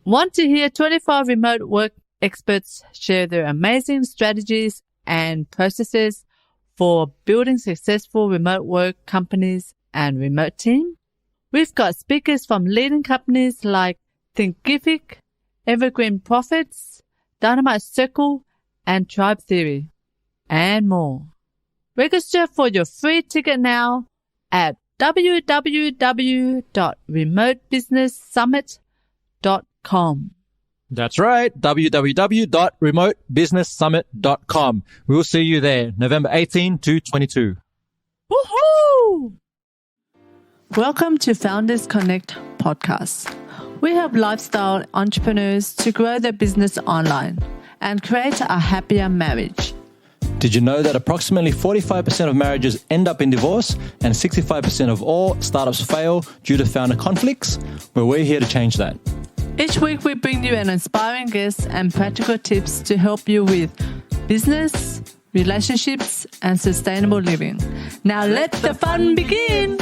Want to hear 25 remote work experts share their amazing strategies and processes for building successful remote work companies and remote team? We've got speakers from leading companies like Thinkific, Evergreen Profits, Dynamite Circle, and Tribe Theory, and more. Register for your free ticket now at www.remotebusinesssummit.com. That's right, www.remotebusinesssummit.com. We'll see you there, November 18 to 22. Woohoo! Welcome to Founders Connect podcast. We help lifestyle entrepreneurs to grow their business online and create a happier marriage. Did you know that approximately 45% of marriages end up in divorce and 65% of all startups fail due to founder conflicts? Well, we're here to change that. Each week we bring you an inspiring guest and practical tips to help you with business, relationships, and sustainable living. Now let the fun begin!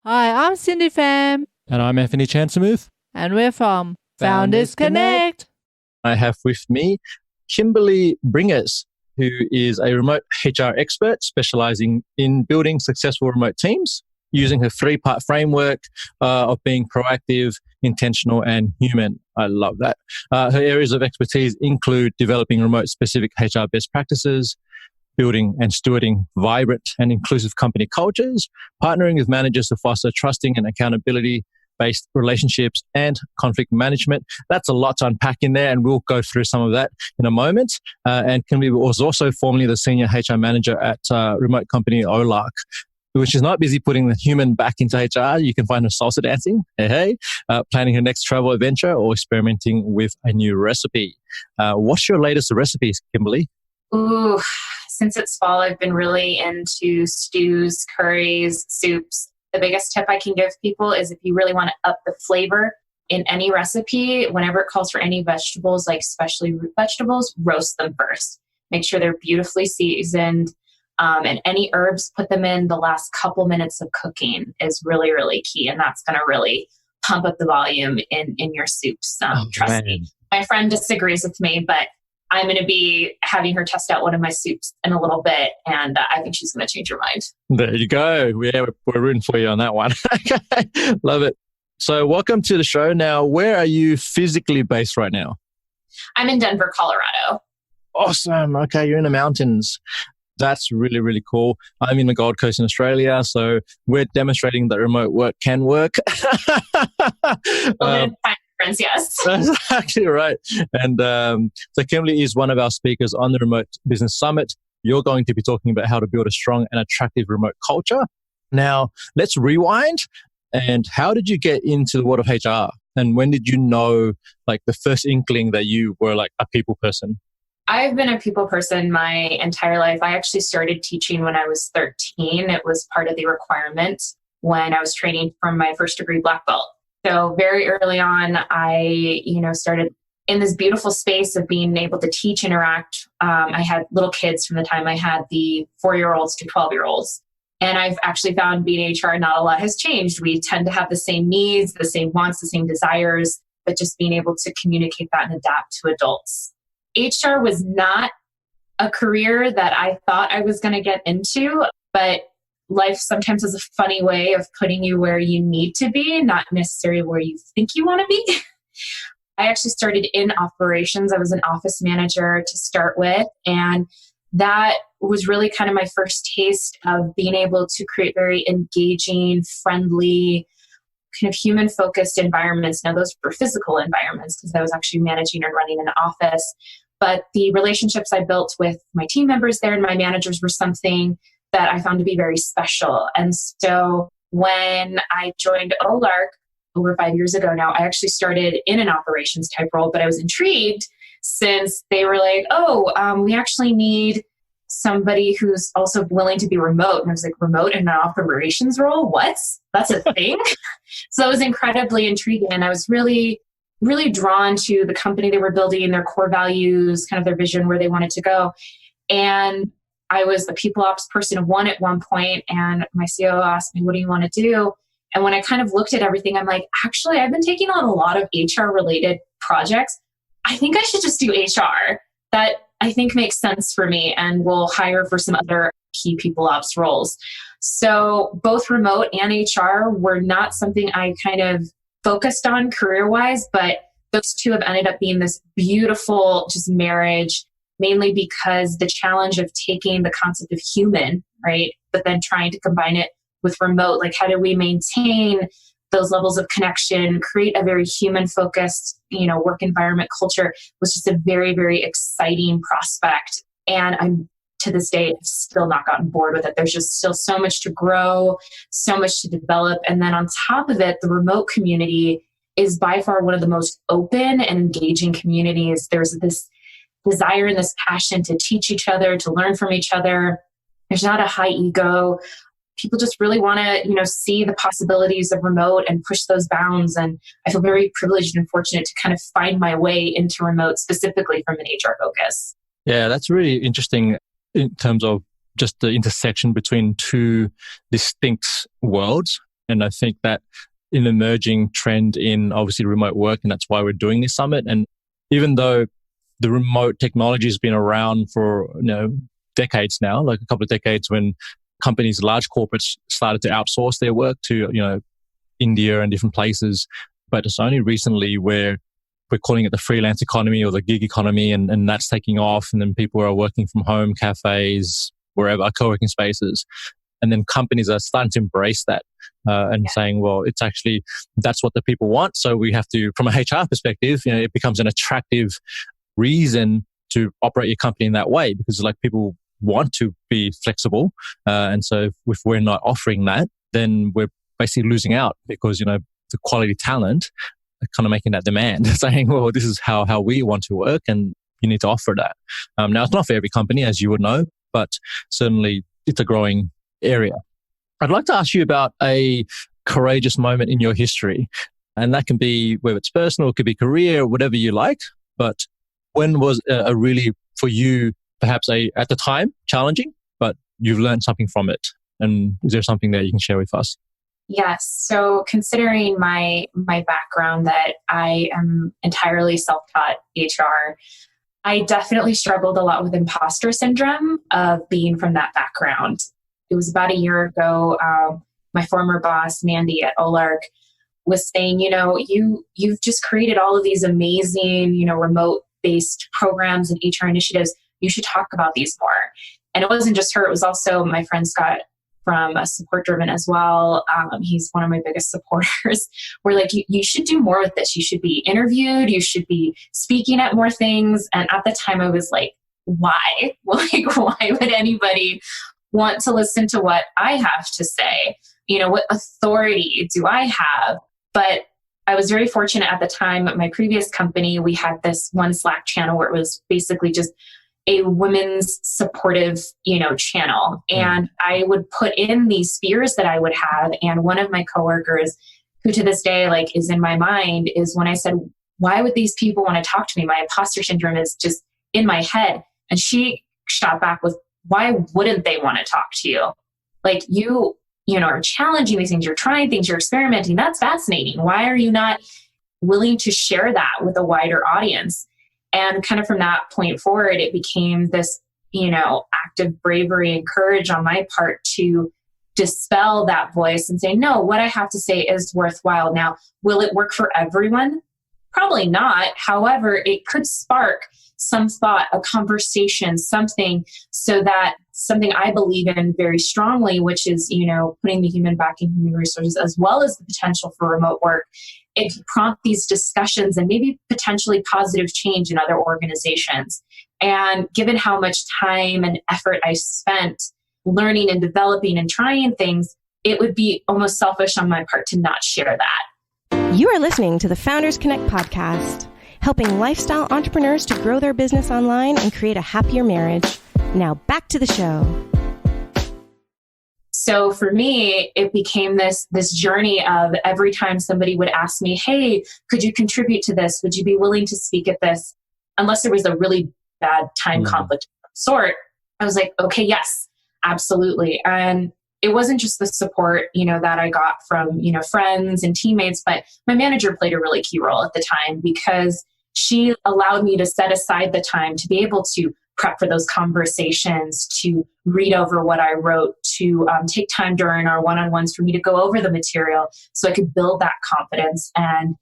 Hi, I'm Cindy Pham. And I'm Anthony Chansamuth. And we're from Founders Connect. I have with me Kimberley Bringas, who is a remote HR expert specializing in building successful remote teams using her 3-part framework of being proactive, intentional, and human. I love that. Her areas of expertise include developing remote-specific HR best practices, building and stewarding vibrant and inclusive company cultures, partnering with managers to foster trusting and accountability-based relationships, and conflict management. That's a lot to unpack in there, and we'll go through some of that in a moment. And Kimberley was also formerly the senior HR manager at remote company Olark, which is not busy putting the human back into HR. You can find her salsa dancing, planning her next travel adventure, or experimenting with a new recipe. What's your latest recipes, Kimberley? Ooh, since it's fall, I've been really into stews, curries, soups. The biggest tip I can give people is if you really want to up the flavor in any recipe, whenever it calls for any vegetables, like especially root vegetables, roast them first. Make sure they're beautifully seasoned. And any herbs, put them in the last couple minutes of cooking is really, really key. And that's going to really pump up the volume in your soups. Trust me. My friend disagrees with me, but I'm going to be having her test out one of my soups in a little bit, and I think she's going to change her mind. There you go. Yeah, we're rooting for you on that one. Love it. So welcome to the show. Now, where are you physically based right now? I'm in Denver, Colorado. Awesome. Okay, you're in the mountains. That's really, really cool. I'm in the Gold Coast in Australia, so we're demonstrating that remote work can work. Yes. That's actually right. And so Kimberley is one of our speakers on the Remote Business Summit. You're going to be talking about how to build a strong and attractive remote culture. Now, let's rewind. And how did you get into the world of HR? And when did you know, like, the first inkling that you were like a people person? I've been a people person my entire life. I actually started teaching when I was 13. It was part of the requirement when I was training for my first degree black belt. So very early on, I, started in this beautiful space of being able to teach, interact. I had little kids from the time I had the 4-year-olds to 12-year-olds. And I've actually found being HR, not a lot has changed. We tend to have the same needs, the same wants, the same desires, but just being able to communicate that and adapt to adults. HR was not a career that I thought I was going to get into, but life sometimes is a funny way of putting you where you need to be, not necessarily where you think you want to be. I actually started in operations. I was an office manager to start with, and that was really kind of my first taste of being able to create very engaging, friendly, kind of human-focused environments. Now, those were physical environments because I was actually managing and running an office. But the relationships I built with my team members there and my managers were something that I found to be very special. And so when I joined Olark over 5 years ago now, I actually started in an operations type role, but I was intrigued since they were like, we actually need somebody who's also willing to be remote. And I was like, remote in an operations role? What? That's a thing? So it was incredibly intriguing. And I was really, really drawn to the company they were building, their core values, kind of their vision, where they wanted to go. And I was the people ops person of one at one point, and my COO asked me, what do you want to do? And when I kind of looked at everything, I'm like, actually, I've been taking on a lot of HR related projects. I think I should just do HR. That I think makes sense for me, and will hire for some other key people ops roles. So both remote and HR were not something I kind of focused on career-wise, but those two have ended up being this beautiful just marriage, mainly because the challenge of taking the concept of human, right, but then trying to combine it with remote, like how do we maintain those levels of connection, create a very human-focused, work environment culture, was just a very, very exciting prospect. And I'm, to this day, still not gotten bored with it. There's just still so much to grow, so much to develop. And then on top of it, the remote community is by far one of the most open and engaging communities. There's this desire and this passion to teach each other, to learn from each other. There's not a high ego. People just really want to, see the possibilities of remote and push those bounds. And I feel very privileged and fortunate to kind of find my way into remote, specifically from an HR focus. Yeah, that's really interesting in terms of just the intersection between two distinct worlds. And I think that an emerging trend in obviously remote work, and that's why we're doing this summit. And even though the remote technology has been around for decades now, like a couple of decades, when companies, large corporates, started to outsource their work to India and different places, but it's only recently where we're calling it the freelance economy or the gig economy, and that's taking off. And then people are working from home, cafes, wherever, co-working spaces. And then companies are starting to embrace that saying, well, it's actually, that's what the people want. So we have to, from a HR perspective, it becomes an attractive reason to operate your company in that way, because like people want to be flexible. And so if we're not offering that, then we're basically losing out, because, the quality talent are kind of making that demand, saying, well, this is how we want to work, and you need to offer that. Now, it's not for every company, as you would know, but certainly it's a growing area. I'd like to ask you about a courageous moment in your history. And that can be, whether it's personal, it could be career, whatever you like. But when was a really, for you, perhaps at the time, challenging, but you've learned something from it? And is there something that you can share with us? Yes. So considering my background, that I am entirely self-taught HR, I definitely struggled a lot with imposter syndrome of being from that background. It was about a year ago, my former boss, Mandy at Olark, was saying, you've just created all of these amazing, remote-based programs and HR initiatives. You should talk about these more. And it wasn't just her, it was also my friend Scott from Support Driven as well. He's one of my biggest supporters. We're like, you should do more with this. You should be interviewed. You should be speaking at more things. And at the time I was like, why? Like, why would anybody want to listen to what I have to say? What authority do I have? But I was very fortunate at the time. At my previous company, we had this one Slack channel where it was basically just a women's supportive, channel. And I would put in these fears that I would have. And one of my coworkers, who to this day, is in my mind, is when I said, why would these people want to talk to me? My imposter syndrome is just in my head. And she shot back with, why wouldn't they want to talk to you? Like you are challenging these things, you're trying things, you're experimenting. That's fascinating. Why are you not willing to share that with a wider audience? And kind of from that point forward, it became this, act of bravery and courage on my part to dispel that voice and say, no, what I have to say is worthwhile. Now, will it work for everyone? Probably not. However, it could spark some thought, a conversation, something, so that something I believe in very strongly, which is, putting the human back in human resources, as well as the potential for remote work. It could prompt these discussions and maybe potentially positive change in other organizations. And given how much time and effort I spent learning and developing and trying things, it would be almost selfish on my part to not share that. You are listening to the Founders Connect podcast, helping lifestyle entrepreneurs to grow their business online and create a happier marriage. Now back to the show. So for me, it became this journey of every time somebody would ask me, hey, could you contribute to this? Would you be willing to speak at this? Unless there was a really bad time conflict of some sort, I was like, okay, yes, absolutely. And it wasn't just the support, that I got from, friends and teammates, but my manager played a really key role at the time because she allowed me to set aside the time to be able to prep for those conversations, to read over what I wrote, to take time during our one-on-ones for me to go over the material so I could build that confidence and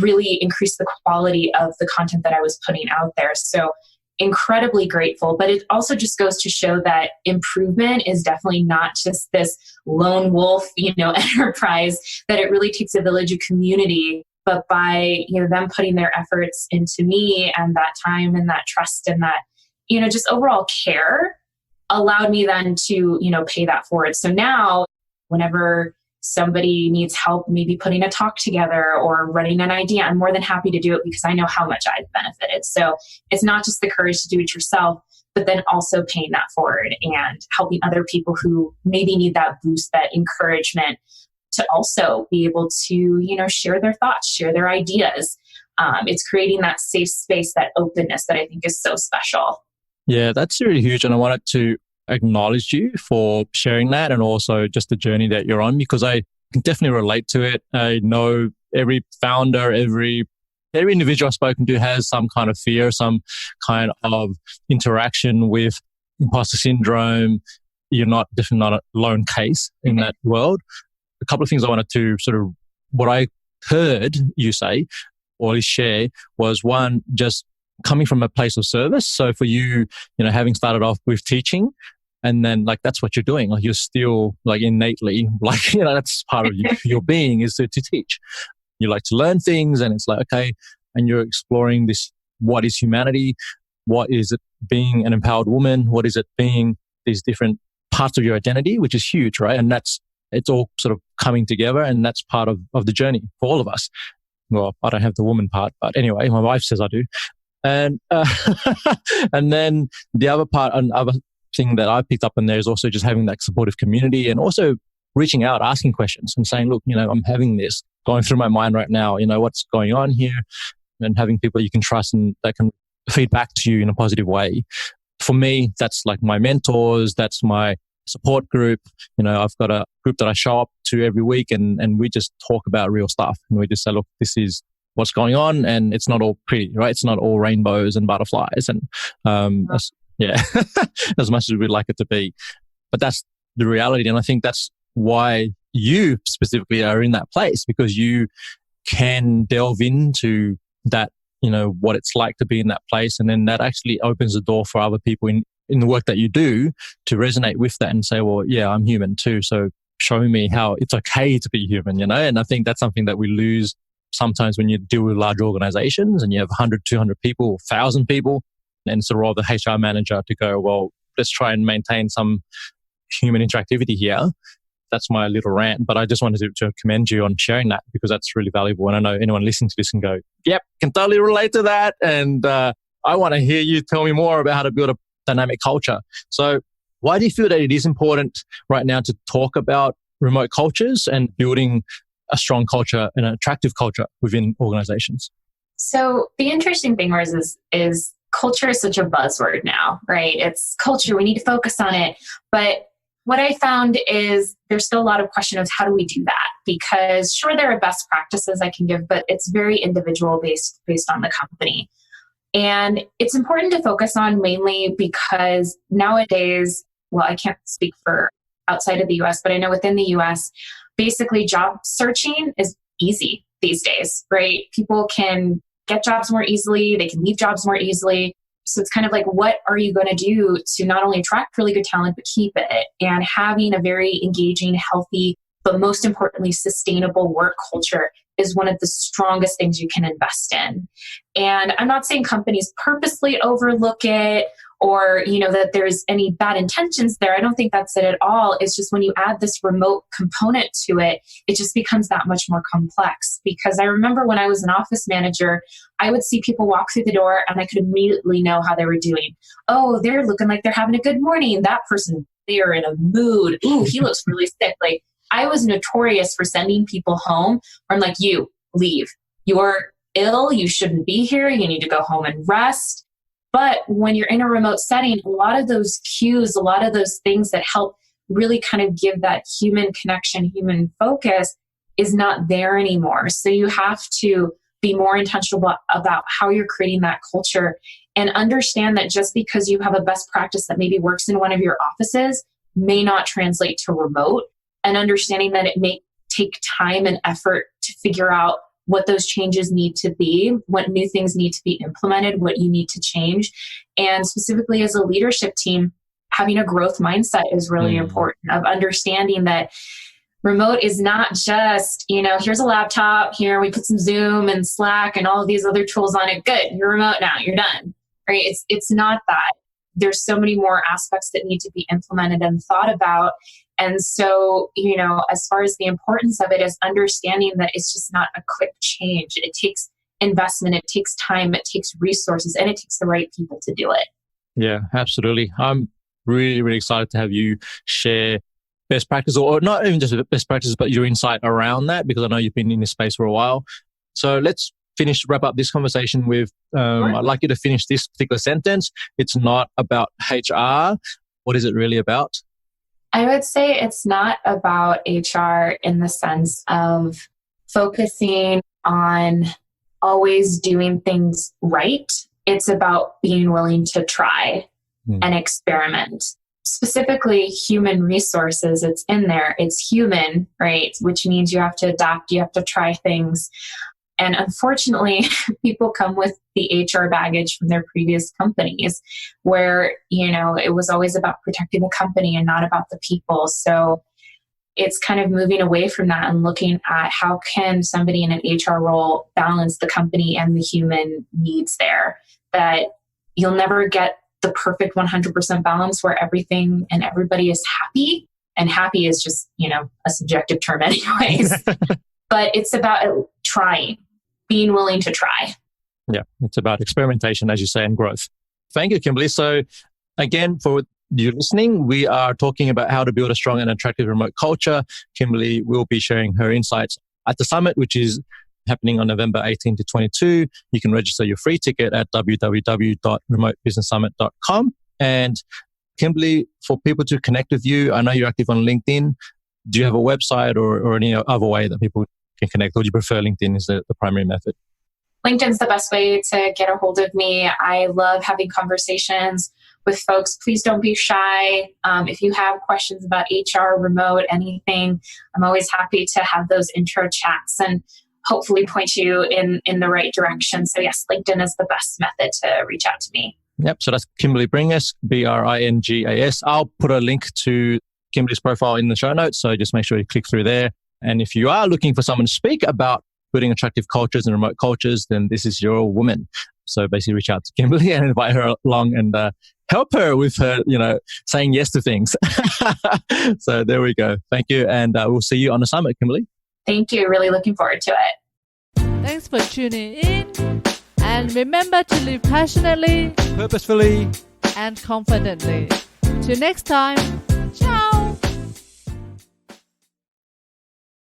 really increase the quality of the content that I was putting out there. So incredibly grateful, but it also just goes to show that improvement is definitely not just this lone wolf, enterprise, that it really takes a village, a community. But by, them putting their efforts into me and that time and that trust and that, just overall care allowed me then to, pay that forward. So now whenever somebody needs help, maybe putting a talk together or running an idea, I'm more than happy to do it because I know how much I've benefited. So it's not just the courage to do it yourself, but then also paying that forward and helping other people who maybe need that boost, that encouragement to also be able to, share their thoughts, share their ideas. It's creating that safe space, that openness that I think is so special. Yeah, that's really huge. And I wanted to acknowledge you for sharing that and also just the journey that you're on, because I can definitely relate to it. I know every founder, every individual I've spoken to has some kind of fear, some kind of interaction with imposter syndrome. You're definitely not a lone case in that world. A couple of things I wanted to what I heard you say or at least share was one, just coming from a place of service. So for you, having started off with teaching, and then that's what you're doing. You're still innately, that's part of your being is to teach. You like to learn things, and it's okay. And you're exploring this, what is humanity? What is it being an empowered woman? What is it being these different parts of your identity, which is huge, right? And it's all sort of coming together, and that's part of the journey for all of us. Well, I don't have the woman part, but anyway, my wife says I do. And, and then the other part, another thing that I picked up in there is also just having that supportive community and also reaching out, asking questions and saying, look, I'm having this going through my mind right now, what's going on here, and having people you can trust and that can feed back to you in a positive way. For me, that's my mentors, that's my support group. I've got a group that I show up to every week and we just talk about real stuff. And we just say, look, this is what's going on, and it's not all pretty, right? It's not all rainbows and butterflies and, as much as we'd like it to be. But that's the reality. And I think that's why you specifically are in that place, because you can delve into that, what it's like to be in that place. And then that actually opens the door for other people in the work that you do to resonate with that and say, well, yeah, I'm human too. So show me how it's okay to be human, And I think that's something that we lose sometimes when you deal with large organizations and you have 100, 200 people, 1,000 people, and it's the role of the HR manager to go, well, let's try and maintain some human interactivity here. That's my little rant, but I just wanted to commend you on sharing that because that's really valuable. And I know anyone listening to this can go, yep, can totally relate to that. And I want to hear you tell me more about how to build a dynamic culture. So why do you feel that it is important right now to talk about remote cultures and building a strong culture and an attractive culture within organizations? So the interesting thing is culture is such a buzzword now, right? It's culture. We need to focus on it. But what I found is there's still a lot of question of how do we do that? Because sure, there are best practices I can give, but it's very individual based on the company. And it's important to focus on mainly because nowadays, well, I can't speak for outside of the US, but I know within the US, basically job searching is easy these days, right? People can get jobs more easily. They can leave jobs more easily. So it's kind of what are you going to do to not only attract really good talent, but keep it? And having a very engaging, healthy, but most importantly, sustainable work culture is one of the strongest things you can invest in. And I'm not saying companies purposely overlook it or, that there's any bad intentions there. I don't think that's it at all. It's just when you add this remote component to it, it just becomes that much more complex. Because I remember when I was an office manager, I would see people walk through the door and I could immediately know how they were doing. Oh, they're looking like they're having a good morning. That person, they are in a mood. Ooh, he looks really sick. I was notorious for sending people home where I'm like, you leave. You're ill. You shouldn't be here. You need to go home and rest. But when you're in a remote setting, a lot of those cues, a lot of those things that help really kind of give that human connection, human focus is not there anymore. So you have to be more intentional about how you're creating that culture, and understand that just because you have a best practice that maybe works in one of your offices may not translate to remote, and understanding that it may take time and effort to figure out what those changes need to be, what new things need to be implemented, what you need to change. And specifically as a leadership team, having a growth mindset is really important, of understanding that remote is not just, here's a laptop, here we put some Zoom and Slack and all of these other tools on it. Good, you're remote now, you're done, right? It's not that. There's so many more aspects that need to be implemented and thought about. And so, as far as the importance of it is understanding that it's just not a quick change. It takes investment, it takes time, it takes resources, and it takes the right people to do it. Yeah, absolutely. I'm really, really excited to have you share best practice, or not even just best practices, but your insight around that, because I know you've been in this space for a while. So let's wrap up this conversation with, I'd like you to finish this particular sentence. It's not about HR. What is it really about? I would say it's not about HR in the sense of focusing on always doing things right. It's about being willing to try and experiment. Specifically, human resources, it's in there. It's human, right? Which means you have to adapt, you have to try things. And unfortunately, people come with the HR baggage from their previous companies where, it was always about protecting the company and not about the people. So it's kind of moving away from that and looking at how can somebody in an HR role balance the company and the human needs there. That you'll never get the perfect 100% balance where everything and everybody is happy. And happy is just, a subjective term anyways. But it's about trying, being willing to try. Yeah, it's about experimentation, as you say, and growth. Thank you, Kimberley. So again, for you listening, we are talking about how to build a strong and attractive remote culture. Kimberley will be sharing her insights at the summit, which is happening on November 18 to 22. You can register your free ticket at www.remotebusinesssummit.com. And Kimberley, for people to connect with you, I know you're active on LinkedIn. Do you have a website or any other way that people can connect, or do you prefer LinkedIn is the primary method? LinkedIn's the best way to get a hold of me. I love having conversations with folks. Please don't be shy. If you have questions about HR, remote, anything, I'm always happy to have those intro chats and hopefully point you in the right direction. So yes, LinkedIn is the best method to reach out to me. Yep. So that's Kimberley Bringas, Bringas. I'll put a link to Kimberley's profile in the show notes. So just make sure you click through there. And if you are looking for someone to speak about building attractive cultures and remote cultures, then this is your woman. So basically reach out to Kimberley and invite her along and help her with her, saying yes to things. So there we go. Thank you. And we'll see you on the summit, Kimberley. Thank you. Really looking forward to it. Thanks for tuning in. And remember to live passionately, purposefully, and confidently. Till next time.